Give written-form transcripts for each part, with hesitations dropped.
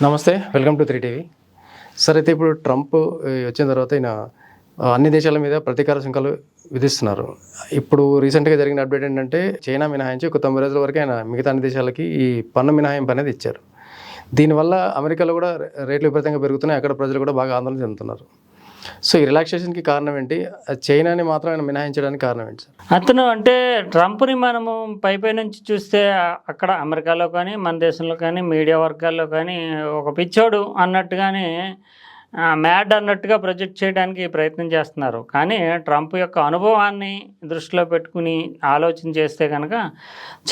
నమస్తే, welcome to 3 TV. Sir, అయితే ఇప్పుడు ట్రంప్ వచ్చిన తర్వాత ఈయన అన్ని దేశాల మీద ప్రతీకార సుంకాలు విధిస్తున్నారు. ఇప్పుడు రీసెంట్గా జరిగిన అప్డేట్ ఏంటంటే చైనా మినహాయించి ఒక 90 రోజుల వరకు ఆయన మిగతా అన్ని దేశాలకి ఈ పన్ను మినహాయింపు అనేది ఇచ్చారు. దీనివల్ల అమెరికాలో కూడా రేట్లు విపరీతంగా పెరుగుతున్నాయి. అక్కడ ప్రజలు కూడా బాగా ఆందోళన చెందుతున్నారు. సో ఈ రిలాక్సేషన్కి కారణం ఏంటి? చైనాని మాత్రం ఆయన మినహాయించడానికి కారణం ఏంటి సార్? అతను అంటే ట్రంప్ని మనము పై నుంచి చూస్తే అక్కడ అమెరికాలో కానీ మన దేశంలో కానీ మీడియా వర్గాల్లో కానీ ఒక పిచ్చోడు అన్నట్టుగానే మ్యాడ్ అన్నట్టుగా ప్రొజెక్ట్ చేయడానికి ప్రయత్నం చేస్తున్నారు. కానీ ట్రంప్ యొక్క అనుభవాన్ని దృష్టిలో పెట్టుకుని ఆలోచన చేస్తే కనుక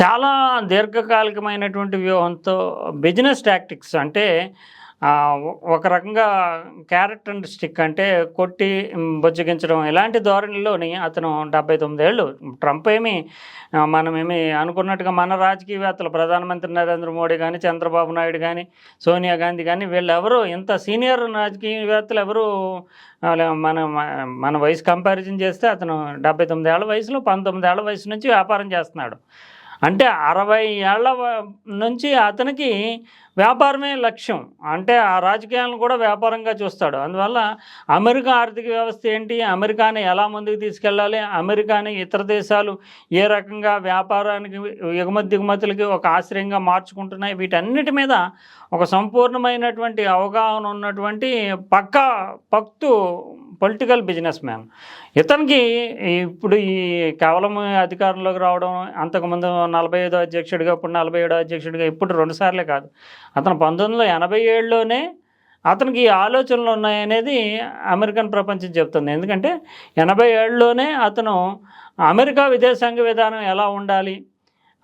చాలా దీర్ఘకాలికమైనటువంటి వ్యూహంతో బిజినెస్ టాక్టిక్స్ అంటే ఒక రకంగా క్యారెట్ అండ్ స్టిక్ అంటే కొట్టి బుజ్జగించడం ఇలాంటి ధోరణిలోని అతను 79 ఏళ్ళు ట్రంప్ మనమేమి అనుకున్నట్టుగా మన రాజకీయవేత్తలు ప్రధానమంత్రి నరేంద్ర మోడీ కానీ చంద్రబాబు నాయుడు కానీ సోనియా గాంధీ కానీ వీళ్ళెవరూ ఇంత సీనియర్ రాజకీయవేత్తలు ఎవరు మన మన వయసు కంపారిజన్ చేస్తే అతను 79 ఏళ్ల వయసులో 19 ఏళ్ల వయసు నుంచి వ్యాపారం చేస్తున్నాడు. అంటే 60 ఏళ్ల నుంచి అతనికి వ్యాపారమే లక్ష్యం. అంటే ఆ రాజకీయాలను కూడా వ్యాపారంగా చూస్తాడు. అందువల్ల అమెరికా ఆర్థిక వ్యవస్థ ఏంటి, అమెరికాని ఎలా ముందుకు తీసుకెళ్ళాలి, అమెరికాని ఇతర దేశాలు ఏ రకంగా వ్యాపారానికి ఎగుమతి దిగుమతులకి ఒక ఆశ్రయంగా మార్చుకుంటున్నాయి, వీటన్నిటి మీద ఒక సంపూర్ణమైనటువంటి అవగాహన ఉన్నటువంటి పక్తు పొలిటికల్ బిజినెస్ మ్యాన్. ఇతనికి ఇప్పుడు ఈ కేవలం అధికారంలోకి రావడం, అంతకుముందు 45వ అధ్యక్షుడిగా, ఇప్పుడు 47వ అధ్యక్షుడిగా, ఇప్పుడు 2 సార్లే కాదు, అతను 1987లోనే అతనికి ఈ ఆలోచనలు ఉన్నాయనేది అమెరికన్ ప్రపంచం చెప్తుంది. ఎందుకంటే 87లోనే అతను అమెరికా విదేశాంగ విధానం ఎలా ఉండాలి,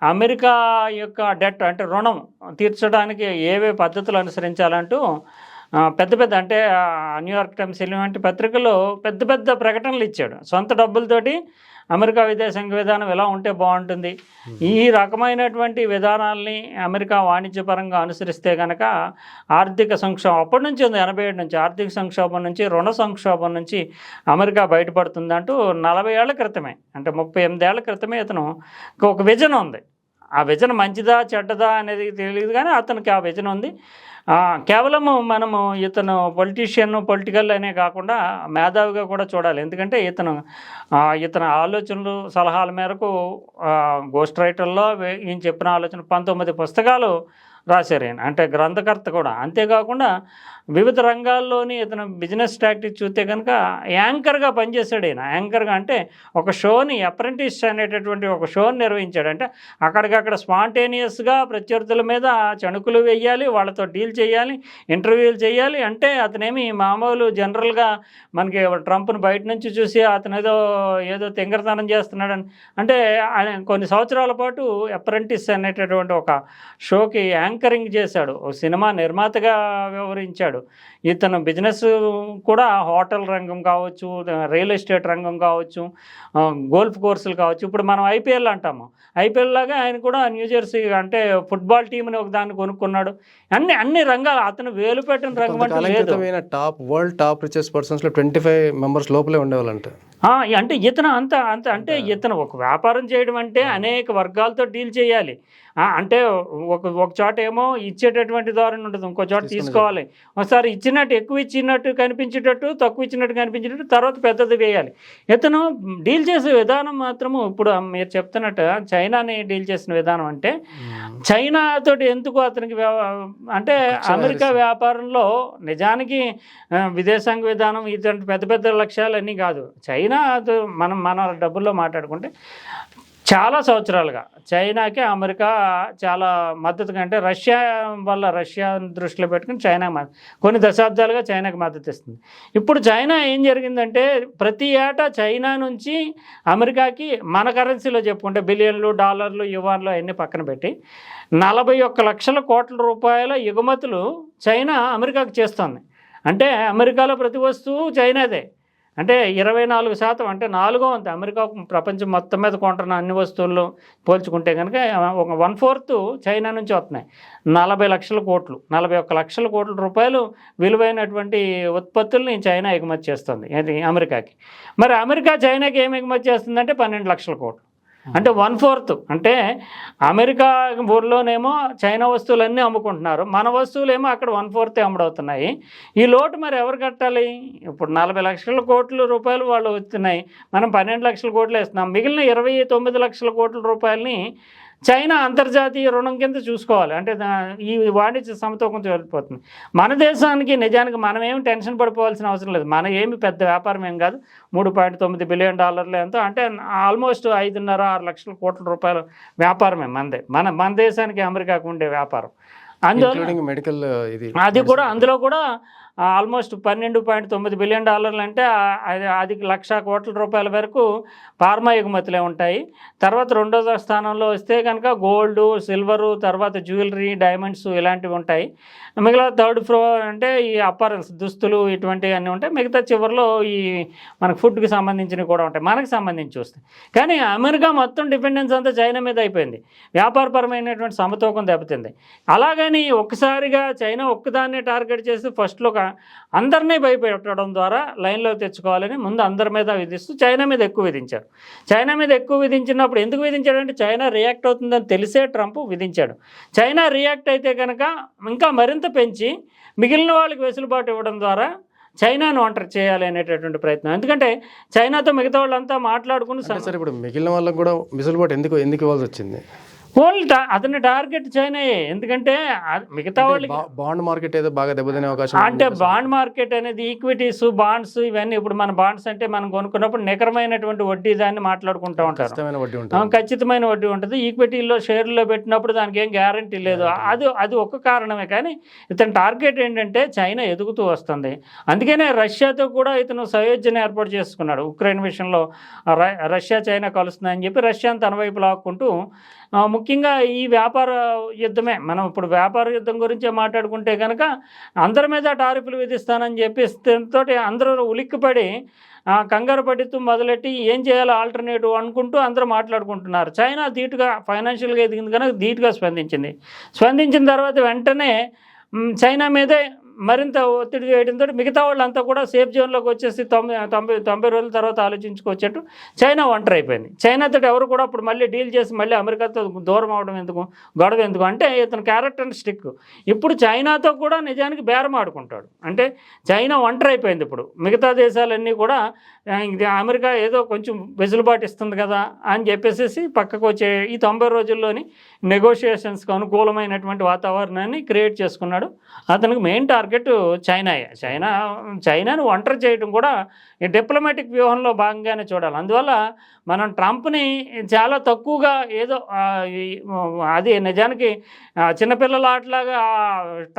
అమెరికా యొక్క డెట్ అంటే రుణం తీర్చడానికి ఏవే పద్ధతులు అనుసరించాలంటూ పెద్ద అంటే న్యూయార్క్ టైమ్స్ వంటి పత్రికలో పెద్ద ప్రకటనలు ఇచ్చాడు. సొంత డబ్బులతోటి అమెరికా విదేశాంగ విధానం ఎలా ఉంటే బాగుంటుంది, ఈ రకమైనటువంటి విధానాల్ని అమెరికా వాణిజ్యపరంగా అనుసరిస్తే కనుక ఆర్థిక సంక్షోభం అప్పటి నుంచి ఉంది, 87 నుంచి ఆర్థిక సంక్షోభం నుంచి, రుణ సంక్షోభం నుంచి అమెరికా బయటపడుతుందంటూ 40 ఏళ్ల క్రితమే, అంటే 38 ఏళ్ల క్రితమే ఇతను ఒక విజన్ ఉంది. ఆ విజన్ మంచిదా చెడ్డదా అనేది తెలియదు, కానీ అతనికి ఆ విజన్ ఉంది. కేవలము మనము ఇతను పొలిటికల్ అనే కాకుండా మేధావిగా కూడా చూడాలి. ఎందుకంటే ఇతను ఆలోచనలు సలహాల మేరకు గోస్ట్ రైటర్లో ఈయన చెప్పిన ఆలోచన 19 పుస్తకాలు రాశారు ఆయన, అంటే గ్రంథకర్త కూడా. అంతేకాకుండా వివిధ రంగాల్లోని ఇతను బిజినెస్ టాక్టిక్స్ చూస్తే కనుక యాంకర్గా పనిచేశాడు. ఆయన యాంకర్గా అంటే ఒక షోని, అప్రెంటిస్ అనేటటువంటి ఒక షోని నిర్వహించాడు. అంటే అక్కడికక్కడ స్పాంటేనియస్గా ప్రత్యర్థుల మీద చణుకులు వేయాలి, వాళ్ళతో డీల్ చేయాలి, ఇంటర్వ్యూలు చేయాలి. అంటే అతనేమి మామూలు జనరల్గా మనకి ట్రంప్ను బయట నుంచి చూసి అతను ఏదో తింగరతనం చేస్తున్నాడని అంటే ఆయన కొన్ని సంవత్సరాల పాటు అప్రెంటిస్ అనేటటువంటి ఒక షోకి యాంకరింగ్ చేశాడు. ఒక సినిమా నిర్మాతగా వ్యవహరించాడు. ఇతను బిజినెస్ కూడా హోటల్ రంగం కావచ్చు, రియల్ ఎస్టేట్ రంగం కావచ్చు, గోల్ఫ్ కోర్సులు కావచ్చు. ఇప్పుడు మనం ఐపీఎల్ అంటాము, ఐపీఎల్ లాగా ఆయన కూడా న్యూజెర్సీ అంటే ఫుట్బాల్ టీంని ఒక దాన్ని కొనుక్కున్నాడు. అన్ని రంగాలు అతను వేలు పెట్టిన రంగం అంటే లేదు. వరల్డ్ టాప్ రిచెస్ట్ పర్సన్స్లో 25 మెంబర్స్ లోపలే ఉండేవాళ్ళంట. అంటే ఇతను అంత అంటే ఇతను ఒక వ్యాపారం చేయడం అంటే అనేక వర్గాలతో డీల్ చేయాలి. అంటే ఒక చోట ఏమో ఇచ్చేటటువంటి ధోరణి ఉంటుంది, ఇంకో చోట తీసుకోవాలి. ఒకసారి ఎక్కువ ఇచ్చినట్టు కనిపించేటట్టు, తక్కువ ఇచ్చినట్టు కనిపించేటట్టు, తర్వాత పెద్దది వేయాలి. ఇతను డీల్ చేసే విధానం మాత్రము ఇప్పుడు మీరు చెప్తున్నట్టు చైనాని డీల్ చేసిన విధానం అంటే చైనాతోటి ఎందుకు అతనికి అంటే అమెరికా వ్యాపారంలో నిజానికి విదేశాంగ విధానం ఇటువంటి పెద్ద లక్ష్యాలు అన్నీ కాదు. చైనా మన డబ్బుల్లో మాట్లాడుకుంటే చాలా సంవత్సరాలుగా చైనాకి అమెరికా చాలా మద్దతుగా, అంటే రష్యా దృష్టిలో పెట్టుకుని చైనా కొన్ని దశాబ్దాలుగా చైనాకి మద్దతు ఇస్తుంది. ఇప్పుడు చైనా ఏం జరిగిందంటే ప్రతి ఏటా చైనా నుంచి అమెరికాకి మన కరెన్సీలో చెప్పుకుంటే బిలియన్లు, డాలర్లు, యువాన్లు అవన్నీ పక్కన పెట్టి 41 లక్షల కోట్ల రూపాయల ఎగుమతులు చైనా అమెరికాకి చేస్తుంది. అంటే అమెరికాలో ప్రతి వస్తువు చైనాదే. అంటే 24% అంటే 4వ వంతు అమెరికా ప్రపంచం మొత్తం మీద కొంటున్న అన్ని వస్తువుల్లో పోల్చుకుంటే కనుక ఒక 1/4 చైనా నుంచి వస్తున్నాయి. 41 లక్షల కోట్ల రూపాయలు విలువైనటువంటి ఉత్పత్తుల్ని చైనా ఎగుమతి చేస్తుంది అది అమెరికాకి. మరి అమెరికా చైనాకి ఏమి ఎగుమతి చేస్తుందంటే 12 లక్షల కోట్లు. అంటే 1/4. అంటే అమెరికా ఊర్లోనేమో చైనా వస్తువులన్నీ అమ్ముకుంటున్నారు, మన వస్తువులేమో అక్కడ 1/4 అమ్ముడవుతున్నాయి. ఈ లోటు మరి ఎవరు కట్టాలి? ఇప్పుడు 40 లక్షల కోట్ల రూపాయలు వాళ్ళు వస్తున్నాయి, మనం 12 లక్షల కోట్లు వేస్తున్నాం, మిగిలిన 29 లక్షల కోట్ల రూపాయలని చైనా అంతర్జాతీయ రుణం కింద చూసుకోవాలి. అంటే ఈ వాణిజ్య సమతూకం వెళ్ళిపోతుంది. మన దేశానికి నిజానికి మనం ఏమి టెన్షన్ పడిపోవాల్సిన అవసరం లేదు. మన ఏమి పెద్ద వ్యాపారం ఏం కాదు, $3.9 బిలియన్ ఎంతో, అంటే ఆల్మోస్ట్ 5.5-6 లక్షల కోట్ల రూపాయల వ్యాపారమే మనదే. మన దేశానికి అమెరికాకు ఉండే వ్యాపారం. అందువల్ల మెడికల్ ఇది అది కూడా అందులో కూడా ఆల్మోస్ట్ $12.9 బిలియన్ అంటే అది 1,00,000 కోట్ల రూపాయల వరకు ఫార్మా ఎగుమతులే ఉంటాయి. తర్వాత రెండో స్థానంలో వస్తే కనుక గోల్డ్, సిల్వరు, తర్వాత జ్యువెలరీ, డైమండ్స్ ఇలాంటివి ఉంటాయి. మిగిలిన థర్డ్ ఫ్లోర్ అంటే ఈ అప్పరెల్స్, దుస్తులు, ఇటువంటివి అన్నీ ఉంటాయి. మిగతా చివరిలో ఈ మనకు ఫుడ్కి సంబంధించినవి కూడా ఉంటాయి, మనకు సంబంధించి వస్తాయి. కానీ అమెరికా మొత్తం డిపెండెన్స్ అంతా చైనా మీద అయిపోయింది, వ్యాపారపరమైనటువంటి సమతూకం దెబ్బతింది. అలాగని ఒక్కసారిగా చైనా ఒక్కదాన్నే టార్గెట్ చేసి ఫస్ట్లో అందరినీ భయపెట్టడం ద్వారా లైన్లో తెచ్చుకోవాలని ముందు అందరి మీద విధిస్తూ చైనా మీద ఎక్కువ విధించారు. చైనా మీద ఎక్కువ విధించినప్పుడు ఎందుకు విధించాడంటే చైనా రియాక్ట్ అవుతుందని తెలిసే ట్రంప్ విధించాడు. చైనా రియాక్ట్ అయితే కనుక ఇంకా మరింత పెంచి మిగిలిన వాళ్ళకి వెసులుబాటు ఇవ్వడం ద్వారా చైనాను ఒంటరి చేయాలి అనేటటువంటి ప్రయత్నం. ఎందుకంటే చైనాతో మిగతా వాళ్ళంతా మాట్లాడుకుని సరే, ఇప్పుడు మిగిలిన వాళ్ళకి కూడా వెసులుబాటు ఎందుకు ఇవ్వాల్సి వచ్చింది? ఓన్లీ అతని టార్గెట్ చైనాయే. ఎందుకంటే మిగతా వాళ్ళకి బాండ్ మార్కెట్ ఏదో బాగా దెబ్బతినే అవకాశం. అంటే బాండ్ మార్కెట్ అనేది ఈక్విటీస్, బాండ్స్ ఇవన్నీ ఇప్పుడు మన బాండ్స్ అంటే మనం కొనుక్కున్నప్పుడు నికరమైనటువంటి వడ్డీ దాన్ని మాట్లాడుకుంటూ ఉంటారు, ఖచ్చితమైన వడ్డీ ఉంటుంది. ఈక్విటీల్లో షేర్లో పెట్టినప్పుడు దానికి ఏం గ్యారంటీ లేదు. అది ఒక్క కారణమే. కానీ ఇతని టార్గెట్ ఏంటంటే చైనా ఎదుగుతూ వస్తుంది. అందుకనే రష్యాతో కూడా ఇతను సయోధ్యను ఏర్పాటు చేసుకున్నాడు. ఉక్రెయిన్ విషయంలో రష్యా చైనా కలుస్తుందని చెప్పి రష్యాను తన వైపు లాక్కుంటూ ముఖ్యంగా ఈ వ్యాపార యుద్ధమే. మనం ఇప్పుడు వ్యాపార యుద్ధం గురించే మాట్లాడుకుంటే కనుక అందరి మీద టారిఫ్లు విధిస్తానని చెప్పి తోటి అందరూ ఉలిక్కిపడి కంగారు పడుతూ మొదలెట్టి ఏం చేయాలో ఆల్టర్నేటివ్ అనుకుంటూ అందరూ మాట్లాడుకుంటున్నారు. చైనా ధీటుగా ఫైనాన్షియల్గా ఎదిగింది కనుక ధీటుగా స్పందించిన తర్వాత వెంటనే చైనా మీదే మరింత ఒత్తిడి చేయడంతో మిగతా వాళ్ళంతా కూడా సేఫ్ జోన్లోకి వచ్చేసి 90 రోజుల తర్వాత ఆలోచించుకొచ్చేట్టు చైనా ఒంటరి అయిపోయింది. చైనాతో ఎవరు కూడా అప్పుడు మళ్ళీ డీల్ చేసి మళ్ళీ అమెరికాతో దూరం అవడం ఎందుకు, గొడవ ఎందుకు అంటే ఇతను క్యారెక్టరిస్టిక్. ఇప్పుడు చైనాతో కూడా నిజానికి బేరం ఆడుకుంటాడు. అంటే చైనా ఒంటరి అయిపోయింది. ఇప్పుడు మిగతా దేశాలన్నీ కూడా అమెరికా ఏదో కొంచెం వెసులుబాటు ఇస్తుంది కదా అని చెప్పేసి పక్కకు వచ్చే ఈ 90 రోజుల్లోని నెగోషియేషన్స్కి అనుకూలమైనటువంటి వాతావరణాన్ని క్రియేట్ చేసుకున్నాడు. అతనికి మెయిన్ టార్గెట్ చైనాను ఒంటరి చేయడం కూడా ఈ డిప్లొమాటిక్ వ్యూహంలో భాగంగానే చూడాలి. అందువల్ల మనం ట్రంప్ని చాలా తక్కువగా ఏదో అది నిజానికి చిన్నపిల్లల ఆటలాగా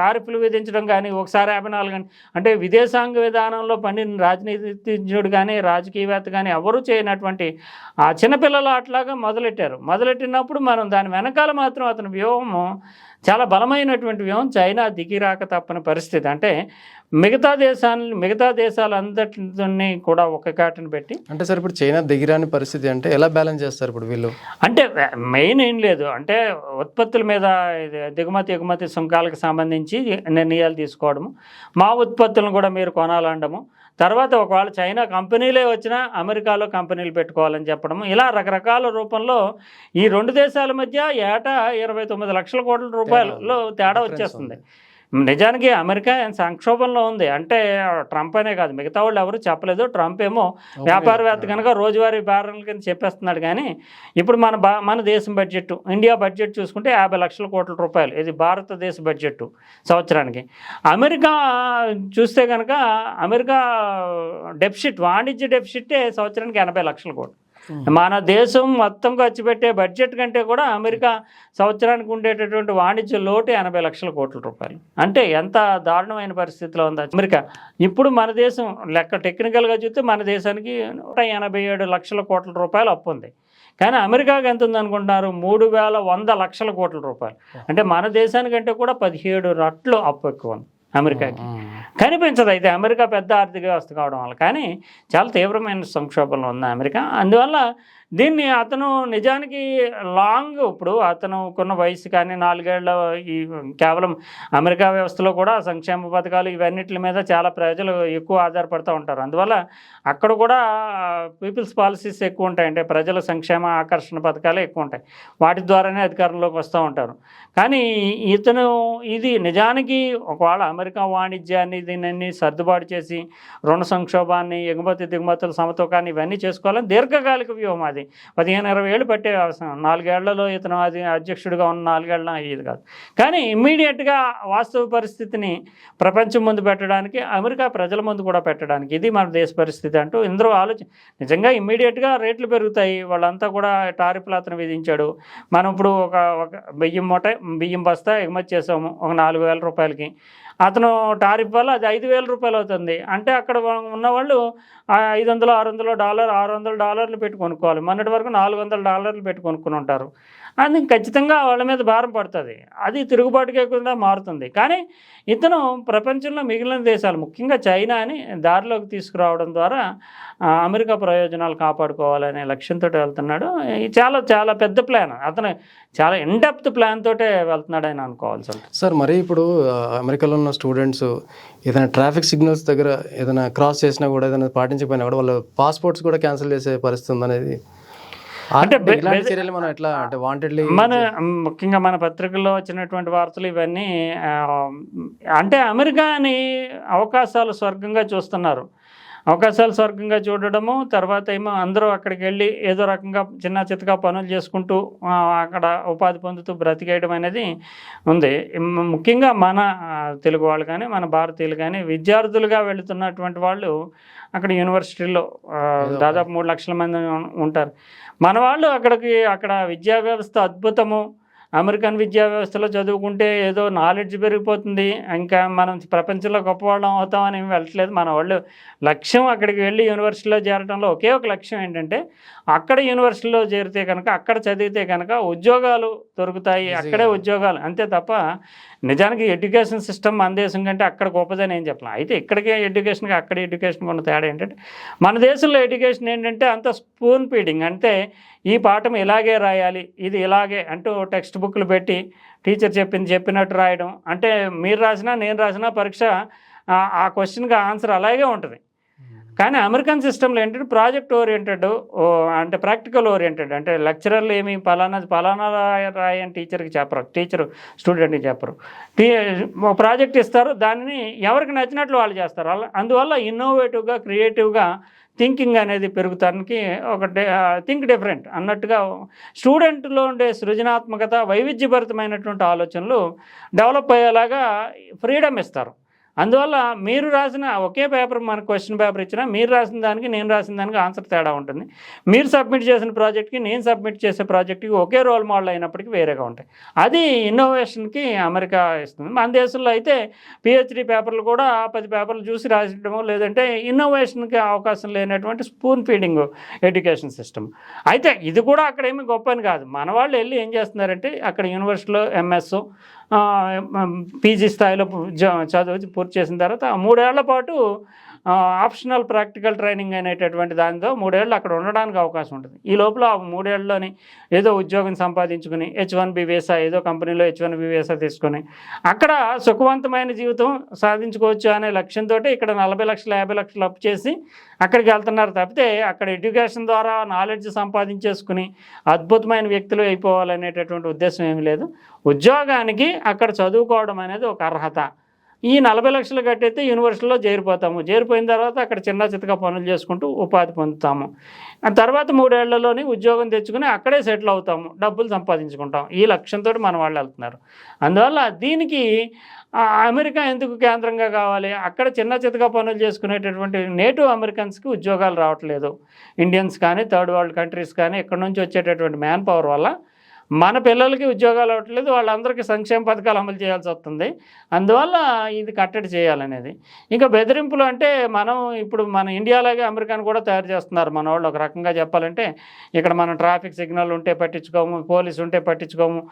టారిఫ్లు విధించడం కానీ, ఒకసారి 54 కానీ, అంటే విదేశాంగ విధానంలో పండిన రాజనీతిజ్ఞుడు కానీ రాజకీయవేత్త కానీ ఎవరూ చేయనటువంటి ఆ చిన్నపిల్లల ఆటలాగా మొదలెట్టినప్పుడు మనం దాని వెనకాల మాత్రం అతని వ్యూహము చాలా బలమైనటువంటి వ్యూహం. చైనా దిగిరాక తప్పని పరిస్థితి. అంటే మిగతా దేశాలందరినీ కూడా ఒక కాటను పెట్టి అంటే సార్ ఇప్పుడు చైనా దిగిరాని పరిస్థితి అంటే ఎలా బ్యాలెన్స్ చేస్తారు ఇప్పుడు వీళ్ళు? అంటే మెయిన్ ఏం లేదు, అంటే ఉత్పత్తుల మీద దిగుమతి సుంకాలకు సంబంధించి నిర్ణయాలు తీసుకోవడము, మా ఉత్పత్తులను కూడా మీరు కొనాలనడము, తర్వాత ఒకవేళ చైనా కంపెనీలే వచ్చినా అమెరికాలో కంపెనీలు పెట్టుకోవాలని చెప్పడము, ఇలా రకరకాల రూపంలో ఈ రెండు దేశాల మధ్య ఏటా 29 లక్షల కోట్ల రూపాయలలో తేడా వచ్చేస్తుంది. నిజానికి అమెరికా సంక్షోభంలో ఉంది. అంటే ట్రంప్ అనే కాదు, మిగతా వాళ్ళు ఎవరు చెప్పలేదు. ట్రంప్ ఏమో వ్యాపారవేత్త కనుక రోజువారీ బ్యారన్ల కింద చెప్పేస్తున్నాడు. కానీ ఇప్పుడు మన దేశం బడ్జెట్, ఇండియా బడ్జెట్ చూసుకుంటే 50 లక్షల కోట్ల రూపాయలు, ఇది భారతదేశ బడ్జెట్ సంవత్సరానికి. అమెరికా చూస్తే కనుక అమెరికా వాణిజ్య డెఫిసిటే సంవత్సరానికి 80 లక్షల కోట్లు. మన దేశం మొత్తం ఖర్చు పెట్టే బడ్జెట్ కంటే కూడా అమెరికా సంవత్సరానికి ఉండేటటువంటి వాణిజ్య లోటు 80 లక్షల కోట్ల రూపాయలు. అంటే ఎంత దారుణమైన పరిస్థితిలో ఉంది అమెరికా. ఇప్పుడు మన దేశం లెక్క టెక్నికల్గా చూస్తే మన దేశానికి 187 లక్షల కోట్ల రూపాయలు అప్పు ఉంది. కానీ అమెరికాకి ఎంత ఉందనుకుంటున్నారు? 3100 లక్షల కోట్ల రూపాయలు. అంటే మన దేశానికంటే కూడా 17 రెట్లు అప్పు ఎక్కువ ఉంది అమెరికాకి. కనిపించదు అయితే అమెరికా పెద్ద ఆర్థిక వ్యవస్థ కావడం వల్ల. కానీ చాలా తీవ్రమైన సంక్షోభంలో ఉంది అమెరికా. అందువల్ల దీన్ని అతను నిజానికి లాంగ్ ఇప్పుడు అతనుకున్న వయసు కానీ 4 ఏళ్ల ఈ కేవలం అమెరికా వ్యవస్థలో కూడా సంక్షేమ పథకాలు ఇవన్నిటి మీద చాలా ప్రజలు ఎక్కువ ఆధారపడుతూ ఉంటారు. అందువల్ల అక్కడ కూడా పీపుల్స్ పాలసీస్ ఎక్కువ ఉంటాయి, అంటే ప్రజల సంక్షేమ ఆకర్షణ పథకాలే ఎక్కువ ఉంటాయి, వాటి ద్వారానే అధికారంలోకి వస్తూ ఉంటారు. కానీ ఇతను ఇది నిజానికి ఒకవేళ అమెరికా వాణిజ్యాన్ని దీన్ని సర్దుబాటు చేసి రుణ సంక్షోభాన్ని, ఎగుమతి దిగుమతుల సమతూకాన్ని ఇవన్నీ చేసుకోవాలని దీర్ఘకాలిక వ్యూహం. అది 15-20 ఏళ్ళు పట్టే అవసరం. 4 ఏళ్లలో ఇతను అది అధ్యక్షుడిగా ఉన్న 4 ఏళ్ళ ఇది కాదు. కానీ ఇమ్మీడియట్గా వాస్తవ పరిస్థితిని ప్రపంచం ముందు పెట్టడానికి, అమెరికా ప్రజల ముందు కూడా పెట్టడానికి, ఇది మన దేశ పరిస్థితి అంటూ ఇందరూ నిజంగా ఇమ్మీడియట్గా రేట్లు పెరుగుతాయి, వాళ్ళంతా కూడా టారిఫ్లు అతను విధించాడు. మనం ఇప్పుడు ఒక బియ్యం బస్తా ఎగుమతి చేసాము ఒక 4,000 రూపాయలకి, అతను టారిఫ్ వల్ల అది 5,000 రూపాయలు అవుతుంది. అంటే అక్కడ ఉన్నవాళ్ళు $500, $600 పెట్టి కొనుక్కోవాలి. మొన్నటి వరకు $400 పెట్టి కొనుక్కుని ఉంటారు. అది ఖచ్చితంగా వాళ్ళ మీద భారం పడుతుంది, అది తిరుగుబాటుగా కూడా మారుతుంది. కానీ ఇతను ప్రపంచంలో మిగిలిన దేశాలు ముఖ్యంగా చైనాని దారిలోకి తీసుకురావడం ద్వారా అమెరికా ప్రయోజనాలు కాపాడుకోవాలనే లక్ష్యంతో వెళ్తున్నాడు. చాలా చాలా పెద్ద ప్లాన్, అతను చాలా ఇన్డెప్త్ ప్లాన్ తోటే వెళ్తున్నాడు అని అనుకోవాల్సి ఉంటుంది. సార్ మరి ఇప్పుడు అమెరికాలో ఉన్న స్టూడెంట్స్ ఏదైనా ట్రాఫిక్ సిగ్నల్స్ దగ్గర ఏదైనా క్రాస్ చేసినా కూడా, ఏదైనా పాటించకపోయినా కూడా వాళ్ళ పాస్పోర్ట్స్ కూడా క్యాన్సిల్ చేసే పరిస్థితి ఉందనేది, అంటే చర్యలు మనం ఎట్లా అంటే వాంటెడ్లీ ముఖ్యంగా మన పత్రికల్లో వచ్చినటువంటి వార్తలు ఇవన్నీ అంటే అమెరికాని అవకాశాలు స్వర్గంగా చూస్తున్నారు. అవకాశాలు స్వర్గంగా చూడడము, తర్వాత ఏమో అందరూ అక్కడికి వెళ్ళి ఏదో రకంగా చిన్న చితగా పనులు చేసుకుంటూ అక్కడ ఉపాధి పొందుతూ బ్రతికేయడం అనేది ఉంది. ముఖ్యంగా మన తెలుగు వాళ్ళు కానీ మన భారతీయులు కానీ విద్యార్థులుగా వెళుతున్నటువంటి వాళ్ళు అక్కడ యూనివర్సిటీల్లో దాదాపు 3 లక్షల మంది ఉంటారు. మన వాళ్ళు అక్కడ విద్యా వ్యవస్థ అద్భుతము, అమెరికన్ విద్యా వ్యవస్థలో చదువుకుంటే ఏదో నాలెడ్జ్ పెరిగిపోతుంది, ఇంకా మనం ప్రపంచంలో గొప్పవాళ్ళం అవుతామని వెళ్ళట్లేదు. మన వాళ్ళు లక్ష్యం అక్కడికి వెళ్ళి యూనివర్సిటీలో చేరడంలో ఒకే ఒక లక్ష్యం ఏంటంటే, అక్కడ యూనివర్సిటీలో చేరితే కనుక, అక్కడ చదివితే కనుక ఉద్యోగాలు దొరుకుతాయి, అక్కడే ఉద్యోగాలు, అంతే తప్ప నిజానికి ఎడ్యుకేషన్ సిస్టమ్ మన దేశం కంటే అక్కడ గొప్పదని ఏం చెప్పలేం. అయితే ఇక్కడికే ఎడ్యుకేషన్కి అక్కడ ఎడ్యుకేషన్కి ఉన్న తేడా ఏంటంటే, మన దేశంలో ఎడ్యుకేషన్ ఏంటంటే అంత స్పూన్ ఫీడింగ్, అంటే ఈ పాఠం ఇలాగే రాయాలి, ఇది ఇలాగే అంటూ టెక్స్ట్ బుక్లు పెట్టి టీచర్ చెప్పినట్టు రాయడం. అంటే మీరు రాసినా నేను రాసినా పరీక్ష ఆ క్వశ్చన్కి ఆన్సర్ అలాగే ఉంటుంది. కానీ అమెరికన్ సిస్టంలో ఏంటంటే ప్రాజెక్ట్ ఓరియంటెడ్, అంటే ప్రాక్టికల్ ఓరియంటెడ్, అంటే లెక్చరర్లు ఏమి పలానా రాయని టీచర్కి చెప్పరు, టీచరు స్టూడెంట్కి చెప్పరు. ప్రాజెక్ట్ ఇస్తారు, దానిని ఎవరికి నచ్చినట్లు వాళ్ళు చేస్తారు. అందువల్ల ఇన్నోవేటివ్గా, క్రియేటివ్గా థింకింగ్ అనేది పెరుగుతానికి ఒక థింక్ డిఫరెంట్ అన్నట్టుగా స్టూడెంట్లో ఉండే సృజనాత్మకత, వైవిధ్యభరితమైనటువంటి ఆలోచనలు డెవలప్ అయ్యేలాగా ఫ్రీడమ్ ఇస్తారు. అందువల్ల మీరు రాసిన ఒకే పేపర్, మనకు క్వశ్చన్ పేపర్ ఇచ్చినా మీరు రాసిన దానికి నేను రాసిన దానికి ఆన్సర్ తేడా ఉంటుంది. మీరు సబ్మిట్ చేసిన ప్రాజెక్ట్కి నేను సబ్మిట్ చేసే ప్రాజెక్ట్కి ఒకే రోల్ మోడల్ అయినప్పటికీ వేరేగా ఉంటాయి. అది ఇన్నోవేషన్కి అమెరికా ఇస్తుంది. మన దేశంలో అయితే పిహెచ్డి పేపర్లు కూడా 10 పేపర్లు చూసి రాసిడము, లేదంటే ఇన్నోవేషన్కి అవకాశం లేనటువంటి స్పూన్ ఫీడింగ్ ఎడ్యుకేషన్ సిస్టమ్. అయితే ఇది కూడా అక్కడ ఏమీ గొప్ప అని కాదు. మన వాళ్ళు వెళ్ళి ఏం చేస్తున్నారంటే అక్కడ యూనివర్సిటీలో ఎంఎస్, పీజీ స్థాయిలో చదువు పూర్తి చేసిన తర్వాత 3 ఏళ్ల పాటు ఆప్షనల్ ప్రాక్టికల్ ట్రైనింగ్ అనేటటువంటి దానితో 3 ఏళ్ళు అక్కడ ఉండడానికి అవకాశం ఉంటుంది. ఈ లోపల 3 ఏళ్ళలోని ఏదో ఉద్యోగం సంపాదించుకుని H1B వీసా, ఏదో కంపెనీలో H1B వీసా తీసుకొని అక్కడ సుఖవంతమైన జీవితం సాధించుకోవచ్చు అనే లక్ష్యంతో ఇక్కడ 40 లక్షలు 50 లక్షలు అప్పు చేసి అక్కడికి వెళ్తున్నారు తప్పితే అక్కడ ఎడ్యుకేషన్ ద్వారా నాలెడ్జ్ సంపాదించేసుకుని అద్భుతమైన వ్యక్తులు అయిపోవాలనేటటువంటి ఉద్దేశం ఏమీ లేదు. ఉద్యోగానికి అక్కడ చదువుకోవడం అనేది ఒక అర్హత. ఈ 40 లక్షలు కట్టయితే యూనివర్సిటీలో చేరిపోతాము, చేరిపోయిన తర్వాత అక్కడ చిన్న చితగా పనులు చేసుకుంటూ ఉపాధి పొందుతాము. ఆ తర్వాత 3 ఏళ్లలోని ఉద్యోగం తెచ్చుకుని అక్కడే సెటిల్ అవుతాము, డబ్బులు సంపాదించుకుంటాం. ఈ లక్ష్యంతో మన వాళ్ళు వెళ్తున్నారు. అందువల్ల దీనికి అమెరికా ఎందుకు కేంద్రంగా కావాలి? అక్కడ చిన్న చితగా పనులు చేసుకునేటటువంటి నేటివ్ అమెరికన్స్కి ఉద్యోగాలు రావట్లేదు. ఇండియన్స్ కానీ థర్డ్ వరల్డ్ కంట్రీస్ కానీ ఇక్కడ నుంచి వచ్చేటటువంటి మ్యాన్ పవర్ వల్ల మన పిల్లలకి ఉద్యోగాలు అవ్వట్లేదు, వాళ్ళందరికీ సంక్షేమ పథకాలు అమలు చేయాల్సి వస్తుంది. అందువల్ల ఇది కట్టడి చేయాలనేది. ఇంకా బెదిరింపులు అంటే మనం ఇప్పుడు మన ఇండియాలాగే అమెరికాను కూడా తయారు చేస్తున్నారు మన వాళ్ళు. ఒక రకంగా చెప్పాలంటే ఇక్కడ మనం ట్రాఫిక్ సిగ్నల్ ఉంటే పట్టించుకోము, పోలీసు ఉంటే పట్టించుకోము.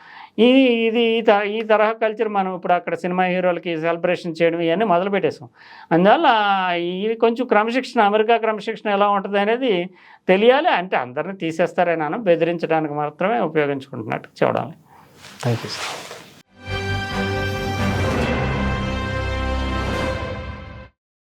ఈ తరహా కల్చర్ మనం ఇప్పుడు అక్కడ సినిమా హీరోలకి సెలబ్రేషన్ చేయడం ఇవన్నీ మొదలుపెట్టేసాం. అందువల్ల ఇది కొంచెం క్రమశిక్షణ, అమెరికా క్రమశిక్షణ ఎలా ఉంటుంది అనేది తెలియాలి. అంటే అందరినీ తీసేస్తారని బెదిరించడానికి మాత్రమే ఉపయోగించుకుంటున్నట్టు చూడాలి. Thank you sir.